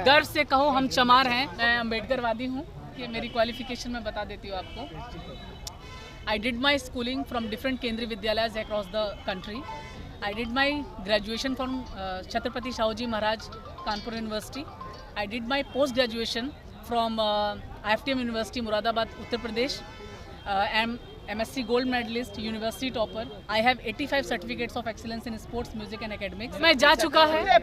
गर्व से कहो हम चमार हैं। मैं अम्बेडकरवादी हूँ कि मेरी क्वालिफिकेशन मैं बता देती हूँ आपको। I did my schooling from different Kendriya Vidyalaya across the country. I did my graduation from Chhatrapati Shahuji Maharaj Kanpur university. I did my post graduation from IFTM university Moradabad Uttar Pradesh. MSc gold medalist, university topper. I have 85 certificates of excellence in sports, music and academics. मैं जा चुका है।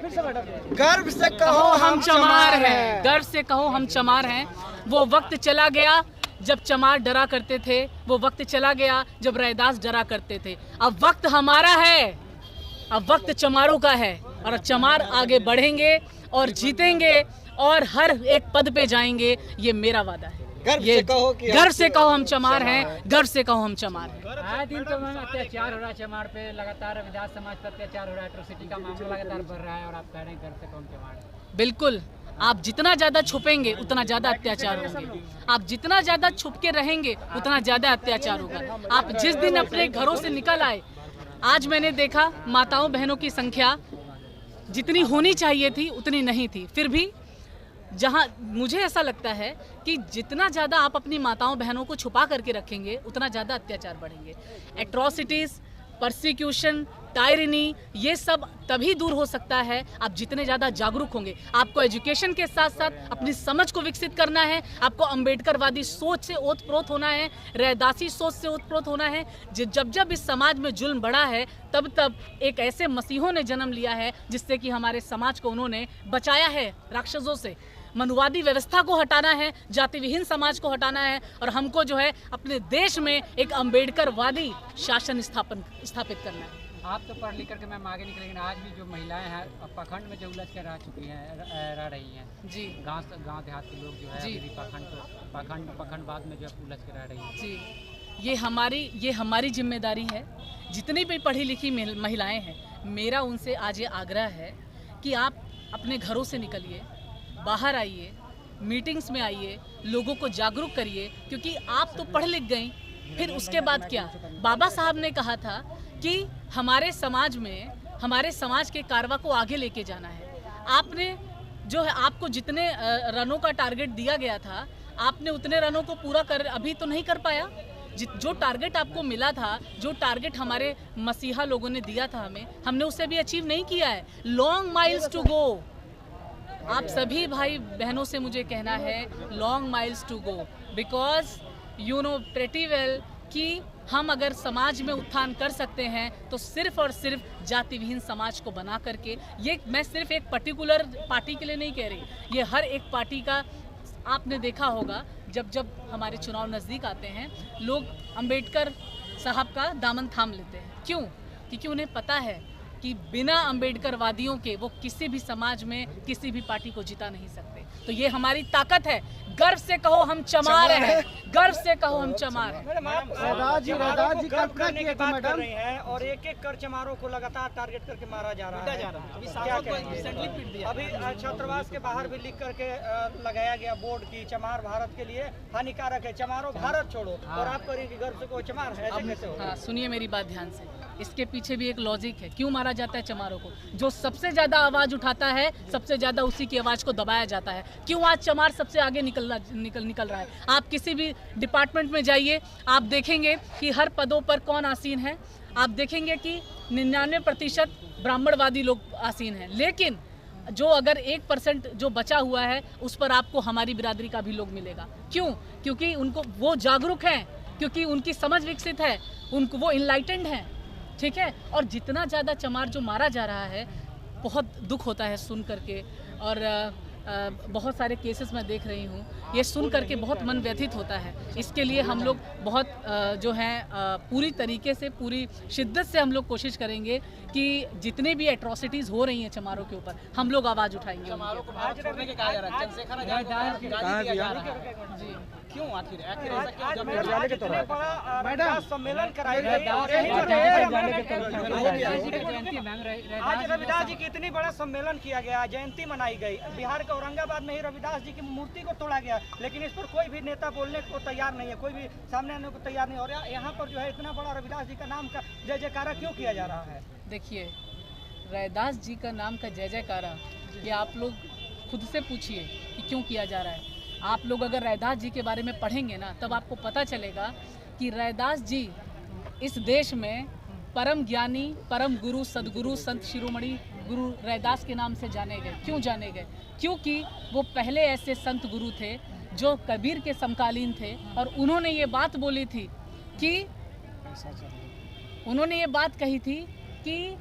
गर्व से कहो हम चमार हैं, गर्व से कहो हम चमार हैं। वो वक्त चला गया जब चमार डरा करते थे, वो वक्त चला गया जब रैदास डरा करते थे। अब वक्त हमारा है, अब वक्त चमारों का है और चमार आगे बढ़ेंगे और जीतेंगे और हर एक पद पे जाएंगे, ये मेरा वादा है। गर्व से कहो हम चमार हैं, गर्व से कहो हम चमार हैं। आए दिन तो मैम अत्याचार हो रहा है चमार पे, लगातार रविदास समाज पर अत्याचार हो रहा है, एट्रोसिटी का मामला लगातार बढ़ रहा है और आप कह रहे हैं गर्व से कहो हम चमार हैं। बिल्कुल, आप जितना ज़्यादा छुपेंगे उतना ज़्यादा अत्याचार होंगे। आप जितना ज़्यादा छुप के रहेंगे उतना ज़्यादा अत्याचार होगा। आप जिस दिन अपने घरों से निकल आए, आज मैंने देखा माताओं बहनों की संख्या जितनी होनी चाहिए थी उतनी नहीं थी। फिर भी जहाँ मुझे ऐसा लगता है कि जितना ज़्यादा आप अपनी माताओं बहनों को छुपा करके रखेंगे उतना ज़्यादा अत्याचार बढ़ेंगे। एट्रोसिटीज़, परसिक्यूशन, टायरनी, ये सब तभी दूर हो सकता है आप जितने ज़्यादा जागरूक होंगे। आपको एजुकेशन के साथ साथ अपनी समझ को विकसित करना है। आपको अम्बेडकरवादी सोच से ओतप्रोत होना है, रैदासी सोच से ओतप्रोत होना है। जब जब इस समाज में जुल्म बढ़ा है तब तब एक ऐसे मसीहों ने जन्म लिया है जिससे कि हमारे समाज को उन्होंने बचाया है राक्षसों से। मनुवादी व्यवस्था को हटाना है, जाति विहीन समाज को हटाना है और हमको जो है अपने देश में एक अम्बेडकरवादी शासन स्थापित करना है। आप तो पढ़ लिख करके मैम आगे निकले, लेकिन आज भी जो महिलाएं हैं पाखंड में जो उलझ कर रह चुकी हैं, रह रही हैं जी। गांव देहात के लोग जो है अभी भी पाखंडवाद में जो है उलझ कर रह रही हैं जी। ये हमारी जिम्मेदारी है। जितनी भी पढ़ी लिखी महिलाएं हैं, मेरा उनसे आज ये आग्रह है कि आप अपने घरों से निकलिए, बाहर आइए, मीटिंग्स में आइए, लोगों को जागरूक करिए, क्योंकि आप तो पढ़ लिख गई, फिर उसके बाद क्या? बाबा साहब ने कहा था कि हमारे समाज के कारवा को आगे लेके जाना है। आपने जो है, आपको जितने रनों का टारगेट दिया गया था, आपने उतने रनों को पूरा अभी तो नहीं कर पाया। जो टारगेट आपको मिला था, जो टारगेट हमारे मसीहा लोगों ने दिया था हमने उसे भी अचीव नहीं किया है। Long miles to go. आप सभी भाई बहनों से मुझे कहना है, long miles to go, because you know pretty well कि हम अगर समाज में उत्थान कर सकते हैं तो सिर्फ और सिर्फ जाति विहीन समाज को बना करके। ये मैं सिर्फ एक पर्टिकुलर पार्टी के लिए नहीं कह रही, ये हर एक पार्टी का। आपने देखा होगा जब हमारे चुनाव नज़दीक आते हैं, लोग अंबेडकर साहब का दामन थाम लेते हैं। क्यों? क्योंकि उन्हें पता है कि बिना अंबेडकरवादियों के वो किसी भी समाज में किसी भी पार्टी को जिता नहीं सकते। तो ये हमारी ताकत है। गर्व से कहो हम चमार हैं, गर्व से कहो हम चमार हैं। रैदास जी कल्पना की बात कर रहे हैं और एक कर चमारों को लगातार टारगेट करके मारा जा रहा है। अभी छात्रावास के बाहर भी लिख करके लगाया गया बोर्ड की चमार भारत के लिए हानिकारक है, चमारों भारत छोड़ो, और आप करेंगे गर्व से कहो चमार है। ऐसे कैसे होगा? हाँ, सुनिए मेरी बात ध्यान से। इसके पीछे भी एक लॉजिक है। क्यों मारा जाता है चमारों को? जो सबसे ज़्यादा आवाज़ उठाता है, सबसे ज़्यादा उसी की आवाज़ को दबाया जाता है। क्यों आज चमार सबसे आगे निकल रहा है? आप किसी भी डिपार्टमेंट में जाइए, आप देखेंगे कि हर पदों पर कौन आसीन है। आप देखेंगे कि 99% ब्राह्मणवादी लोग आसीन हैं, लेकिन जो अगर 1% जो बचा हुआ है उस पर आपको हमारी बिरादरी का भी लोग मिलेगा। क्यों? क्योंकि उनको वो जागरूक हैं, क्योंकि उनकी समझ विकसित है, उनको वो इनलाइटेंड हैं। ठीक है। और जितना ज़्यादा चमार जो मारा जा रहा है, बहुत दुख होता है सुन करके। और बहुत सारे केसेस मैं देख रही हूँ, ये सुन करके बहुत मन व्यथित होता है। इसके लिए हम लोग बहुत जो है पूरी तरीके से, पूरी शिद्दत से हम लोग कोशिश करेंगे कि जितने भी एट्रोसिटीज़ हो रही हैं चमारों के ऊपर, हम लोग आवाज़ उठाएंगे। जी क्यों आखिर सम्मेलन आज रविदास जी की इतनी बड़ा सम्मेलन किया गया, जयंती मनाई गई, बिहार के औरंगाबाद में ही रविदास जी की मूर्ति को तोड़ा गया, लेकिन इस पर कोई भी नेता बोलने को तैयार नहीं है, कोई भी सामने आने को तैयार नहीं। और यहाँ पर जो है इतना बड़ा रविदास जी का नाम का जय जयकारा क्यों किया जा रहा है? देखिए, रविदास जी का नाम का जय जयकारा ये आप लोग खुद से पूछिए कि क्यों किया जा रहा है। आप लोग अगर रैदास जी के बारे में पढ़ेंगे ना, तब आपको पता चलेगा कि रैदास जी इस देश में परम ज्ञानी, परम गुरु, सदगुरु, संत शिरोमणि गुरु रैदास के नाम से जाने गए। क्यों जाने गए? क्योंकि वो पहले ऐसे संत गुरु थे जो कबीर के समकालीन थे, और उन्होंने ये बात बोली थी कि उन्होंने ये बात कही थी कि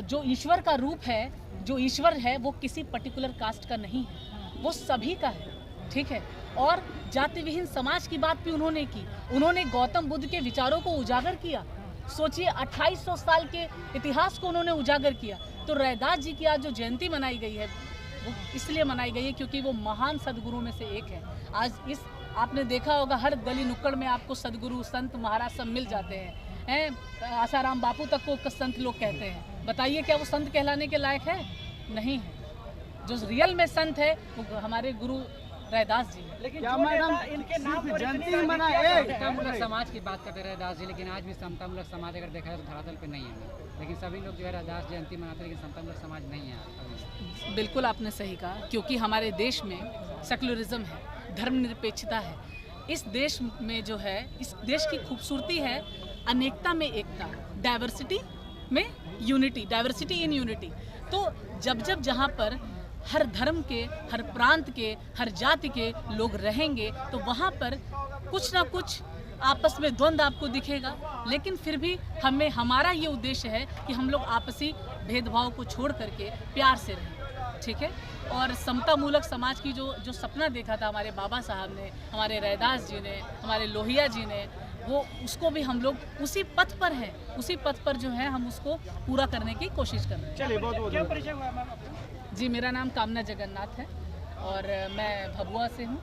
जो ईश्वर का रूप है, जो ईश्वर है वो किसी पर्टिकुलर कास्ट का नहीं है, वो सभी का है, ठीक है। और जाति विहीन समाज की बात भी उन्होंने की। उन्होंने गौतम बुद्ध के विचारों को उजागर किया। सोचिए 2800 साल के इतिहास को उन्होंने उजागर किया। तो रैदास जी की आज जो जयंती मनाई गई है वो इसलिए मनाई गई है क्योंकि वो महान सदगुरुओं में से एक है। आज इस आपने देखा होगा हर गली नुक्कड़ में आपको सदगुरु, संत, महाराज सब मिल जाते हैं। आसाराम बापू तक को संत लोग कहते हैं। बताइए क्या वो संत कहलाने के लायक है? नहीं है। जो रियल में संत है वो हमारे गुरु रैदास जी। लेकिन क्या जो मैडम नेता इनके नाम पर जयंती इतनी मना राजनीति समतामूलक समाज की बात करते रैदास जी, लेकिन आज भी समतामूलक समाज अगर देखा जाए तो धरातल पे नहीं है। लेकिन सभी लोग जो है रैदास जयंती मनाते हैं, लेकिन समतामूलक समाज नहीं है अभी। बिल्कुल आपने सही कहा, क्योंकि हमारे देश में सेक्युलरिज्म है, धर्मनिरपेक्षता है। इस देश में जो है, इस देश की खूबसूरती है अनेकता में एकता, डाइवर्सिटी में यूनिटी, डाइवर्सिटी इन यूनिटी। तो जब जब जहाँ पर हर धर्म के, हर प्रांत के, हर जाति के लोग रहेंगे तो वहाँ पर कुछ ना कुछ आपस में द्वंद्व आपको दिखेगा। लेकिन फिर भी हमारा ये उद्देश्य है कि हम लोग आपसी भेदभाव को छोड़ करके प्यार से रहें, ठीक है। और समतामूलक समाज की जो सपना देखा था हमारे बाबा साहब ने, हमारे रैदास जी ने, हमारे लोहिया जी ने, वो उसको भी हम लोग उसी पथ पर हैं, उसी पथ पर जो है हम उसको पूरा करने की कोशिश कर रहे हैं। चलिए बहुत बहुत क्या परिचय हुआ मैम आपका? जी, मेरा नाम कामना जगन्नाथ है और मैं भभुआ से हूँ।